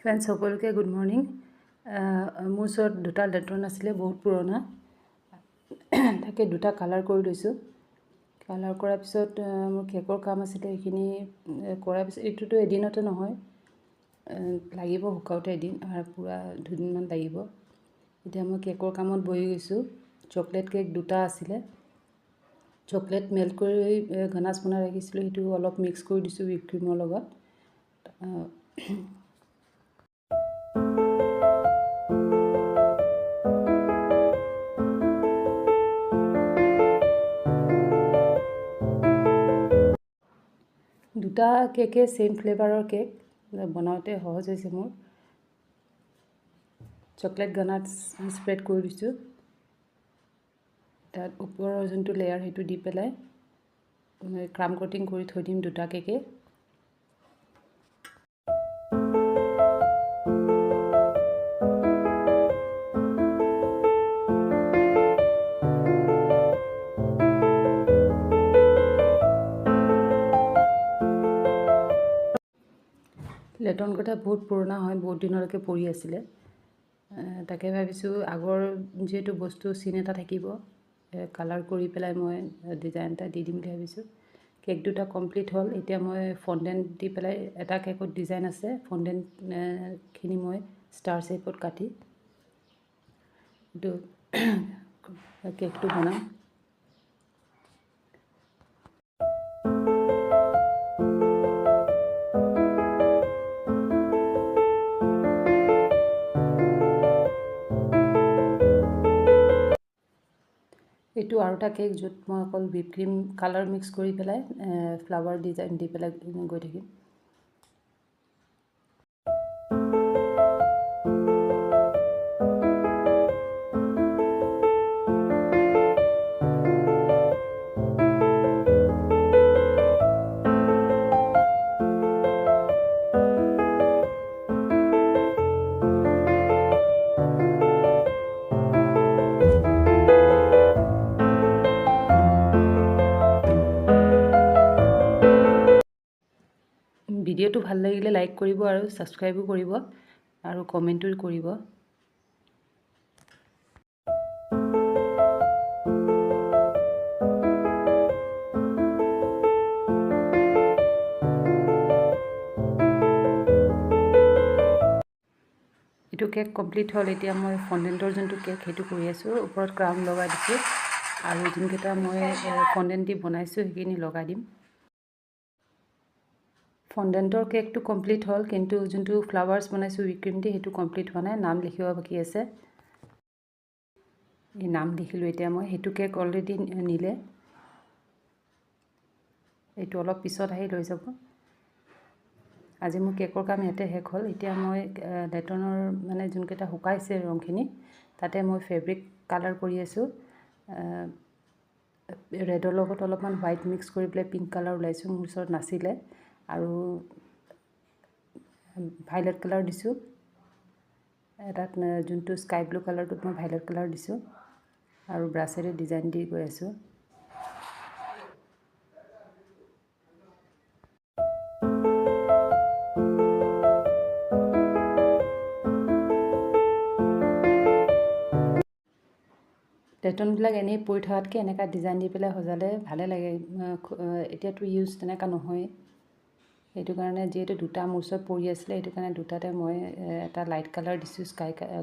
Friends সকলোকে good morning. মোৰ ওচৰত দুটা লেটন আছিলে, বহুত পুৰণা। তাকে দুটা কালাৰ কৰি লৈছোঁ। কালাৰ কৰাৰ পিছত মোৰ কেকৰ কাম আছিলে, সেইখিনি কৰাৰ পিছত এইটোতো এদিনতে নহয়, লাগিব শুকাওঁতে এদিন আৰু পূৰা দুদিনমান লাগিব। এতিয়া মই কেকৰ কামত বহি গৈছোঁ। চকলেট কেক দুটা আছিলে, চকলেট মেল্ট কৰি গানাছ বনাই ৰাখিছিলোঁ, সেইটো অলপ মিক্স কৰি দিছোঁ হুইপ ক্ৰীমৰ লগত। দুটা কেকে ছেইম ফ্লেভাৰৰ কেক, বনাওঁতে সহজ হৈছে মোৰ। চকলেট গানাছ স্প্ৰেড কৰি দিছোঁ, তাত ওপৰৰ যোনটো লেয়াৰ সেইটো দি পেলাই ক্ৰাম কোটিং কৰি থৈ দিম দুটা কেকে। লেটনকেইটা বহুত পুৰণা হয়, বহুত দিনলৈকে পৰি আছিলে। তাকে ভাবিছোঁ আগৰ যিহেতু বস্তু চিন এটা থাকিব, কালাৰ কৰি পেলাই মই ডিজাইন এটা দি দিম বুলি ভাবিছোঁ। কেক দুটা কমপ্লিট হ'ল। এতিয়া মই ফণ্ডেণ্ট দি পেলাই, এটা কেকত ডিজাইন আছে, ফণ্ডেণ্টখিনি মই ষ্টাৰ শ্বেপত কাটি এইটো কেকটো বনাম। এইটো আৰু এটা কেক য'ত মই অকল হুইপ ক্ৰীম কালাৰ মিক্স কৰি পেলাই ফ্লাৱাৰ ডিজাইন দি পেলাই গৈ থাকিম। ভিডিঅ'টো ভাল লাগিলে লাইক কৰিব আৰু ছাবস্ক্ৰাইবো কৰিব আৰু কমেণ্টো কৰিব। এইটো কেক কমপ্লিট হ'ল। এতিয়া মই ফণ্ডেণ্টৰ যোনটো কেক সেইটো কৰি আছোঁ, ওপৰত ক্ৰাউন লগাই দিছোঁ আৰু যোনকেইটা মই ফণ্ডেণ্ট দি বনাইছোঁ সেইখিনি লগাই দিম। ফণ্ডেণ্টৰ কেকটো কমপ্লিট হ'ল, কিন্তু যোনটো ফ্লাৱাৰ্ছ বনাইছোঁ হুইপ ক্ৰীম দি সেইটো কমপ্লিট হোৱা নাই, নাম লিখিব বাকী আছে। এই নাম লিখিলোঁ এতিয়া মই। সেইটো কেক অলৰেডি নিলে, এইটো অলপ পিছত আহি লৈ যাব। আজি মোৰ কেকৰ কাম ইয়াতে শেষ হ'ল। এতিয়া মই লেটনৰ মানে যোনকেইটা শুকাইছে ৰংখিনি, তাতে মই ফেব্ৰিক কালাৰ কৰি আছোঁ। ৰেডৰ লগত অলপমান হোৱাইট মিক্স কৰি পেলাই পিংক কালাৰ ওলাইছোঁ, মোৰ ওচৰত নাছিলে। আৰু ভাইলেট কালাৰ দিছোঁ, এটাত যোনটো স্কাই ব্লু কালাৰটোত মই ভাইলেট কালাৰ দিছোঁ আৰু ব্ৰাছেৰে ডিজাইন দি গৈ আছোঁ। লেটনবিলাক এনেই পৰি থকাতকৈ এনেকুৱা ডিজাইন দি পেলাই সজালে ভালে লাগে। এতিয়াতো ইউজ তেনেকুৱা নহয়, সেইটো কাৰণে যিহেতু দুটা মোৰ ওচৰত পৰি আছিলে, সেইটো কাৰণে দুটাতে মই এটা লাইট কালাৰ দিছোঁ,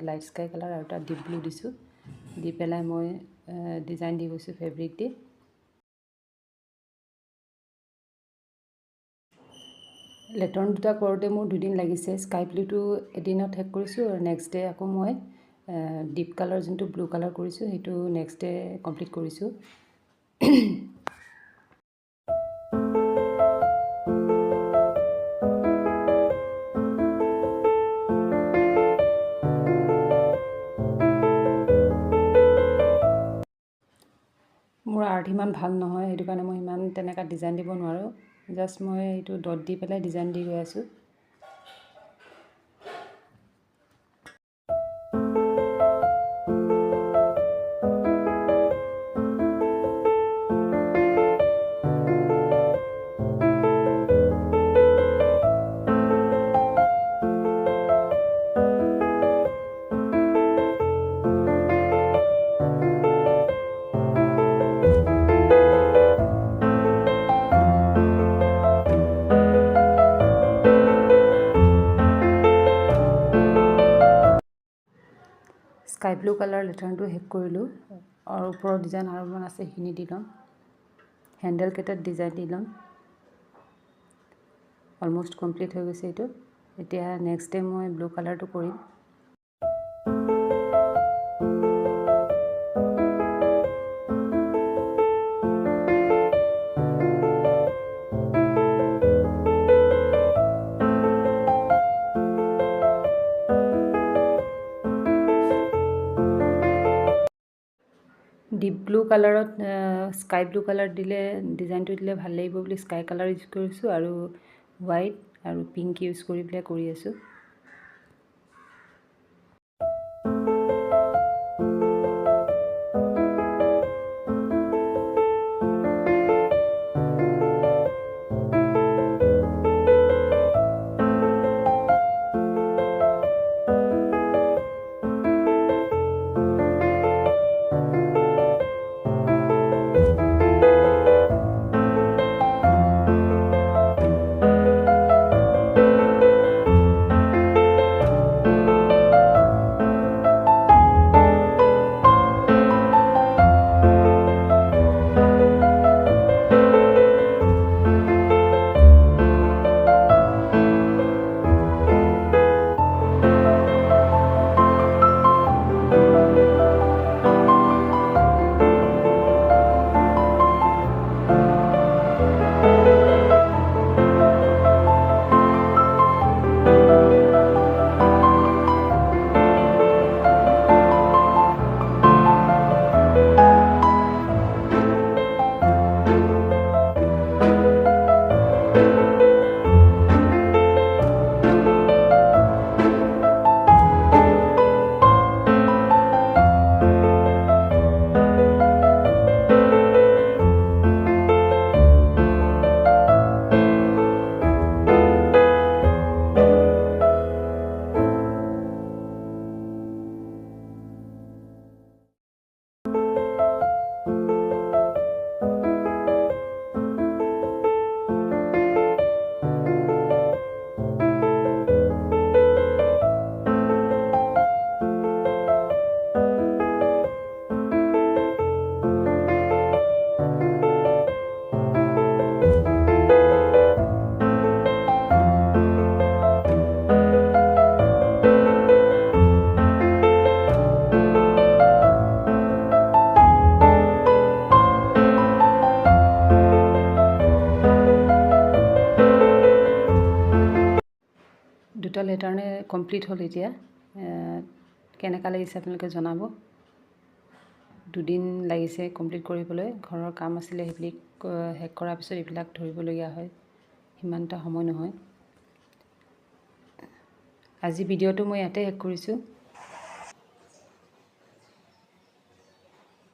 লাইট স্কাই কালাৰ, আৰু এটা ডিপ ব্লু দিছোঁ। দি পেলাই মই ডিজাইন দি গৈছোঁ ফেব্ৰিক দি। লেটন দুটা কৰোঁতে মোৰ দুদিন লাগিছে। স্কাই ব্লুটো এদিনত শেষ কৰিছোঁ আৰু নেক্সট ডে আকৌ মই ডিপ কালাৰ যোনটো ব্লু কালাৰ কৰিছোঁ সেইটো নেক্সট ডে কমপ্লিট কৰিছোঁ। মোৰ আৰ্ট ইমান ভাল নহয়, সেইটো কাৰণে মই ইমান তেনেকুৱা ডিজাইন দিব নোৱাৰোঁ। জাষ্ট মই এইটো ডট দি পেলাই ডিজাইন দি গৈ আছোঁ। স্কাই ব্লু কালাৰ লেটাৰ্ণটো শেষ কৰিলোঁ আৰু ওপৰৰ ডিজাইন আৰু অকণমান আছে সেইখিনি দি ল'ম হেণ্ডেল কেইটাত ডিজাইন দি ল'ম অলমোষ্ট কমপ্লিট হৈ গৈছে এইটো এতিয়া নেক্সট ডে মই ব্লু কালাৰটো কৰিম ডিপ ব্লু কালাৰত স্কাই ব্লু কালাৰ দিলে ডিজাইনটো দিলে ভাল লাগিব বুলি স্কাই কালাৰ ইউজ কৰিছোঁ আৰু হোৱাইট আৰু পিংক ইউজ কৰি পেলাই কৰি আছোঁ দুটা লেটাৰ্ণে কমপ্লিট হ'ল এতিয়া কেনেকুৱা লাগিছে আপোনালোকে জনাব দুদিন লাগিছে কমপ্লিট কৰিবলৈ ঘৰৰ কাম আছিলে সেইবিলাক শেষ কৰাৰ পিছত এইবিলাক ধৰিবলগীয়া হয় সিমান এটা সময় নহয় আজি ভিডিঅ'টো মই ইয়াতে শেষ কৰিছোঁ